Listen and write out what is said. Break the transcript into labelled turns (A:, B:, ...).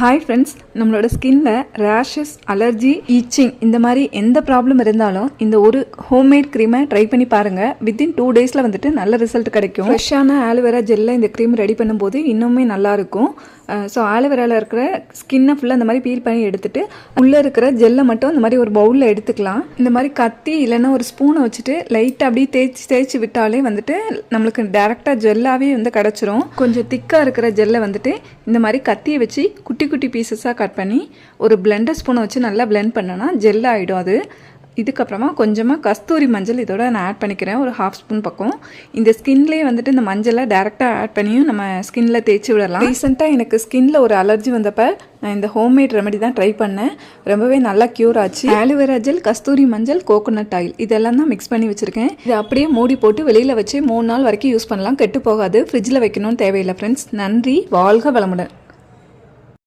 A: Hi friends, நம்மளோட ஸ்கின்ல rashes, allergy, ஈச்சிங் இந்த மாதிரி எந்த ப்ராப்ளம் இருந்தாலும் இந்த ஒரு ஹோம்மேட் க்ரீமை ட்ரை பண்ணி பாருங்கள். வித்தின் 2 டேஸில் வந்துட்டு நல்ல ரிசல்ட் கிடைக்கும். ஃப்ரெஷ்ஷான ஆலோவேரா ஜெல்லை இந்த க்ரீம் ரெடி பண்ணும்போது இன்னுமே நல்லாயிருக்கும். ஸோ ஆலோவேராவில் இருக்கிற ஸ்கின்னை ஃபுல்லாக இந்த மாதிரி பீல் பண்ணி எடுத்துகிட்டு உள்ளே இருக்கிற ஜெல்லை மட்டும் இந்த மாதிரி ஒரு பவுலில் எடுத்துக்கலாம். இந்த மாதிரி கத்தி இல்லைன்னா ஒரு ஸ்பூனை வச்சுட்டு லைட்டாக அப்படியே தேய்ச்சி விட்டாலே வந்துட்டு நம்மளுக்கு டேரெக்டாக ஜெல்லாகவே வந்து கிடச்சிரும். கொஞ்சம் திக்காக இருக்கிற ஜெல்லை வந்துட்டு இந்த மாதிரி கத்தியை வச்சு குட்டி குட்டி பீசஸாக கட் பண்ணி ஒரு பிளெண்டர் ஸ்பூனை வச்சு நல்லா பிளெண்ட் பண்ணோன்னா ஜெல் ஆகிடும் அது. இதுக்கப்புறமா கொஞ்சமாக கஸ்தூரி மஞ்சள் இதோட நான் ஆட் பண்ணிக்கிறேன், ஒரு 1/2 ஸ்பூன் பக்கம். இந்த ஸ்கின்லேயே வந்துட்டு இந்த மஞ்சளை டேரெக்டாக ஆட் பண்ணியும் நம்ம ஸ்கின்னில் தேய்ச்சி விடலாம். ரீசெண்டாக எனக்கு ஸ்கின்னில் ஒரு அலர்ஜி வந்தப்போ நான் இந்த ஹோம்மேட் ரெமெடி தான் ட்ரை பண்ணேன். ரொம்பவே நல்லா க்யூர் ஆச்சு. ஆலோவேரா ஜெல், கஸ்தூரி மஞ்சள், கோகோனட் ஆயில் இதெல்லாம் தான் மிக்ஸ் பண்ணி வச்சுருக்கேன். இதை அப்படியே மூடி போட்டு வெளியில் வச்சு 3 நாள் வரைக்கும் யூஸ் பண்ணலாம். கெட்டு போகாது. ஃப்ரிட்ஜில் வைக்கணும்னு தேவையில்லை ஃப்ரெண்ட்ஸ். நன்றி. வாழ்க வளமுடன்.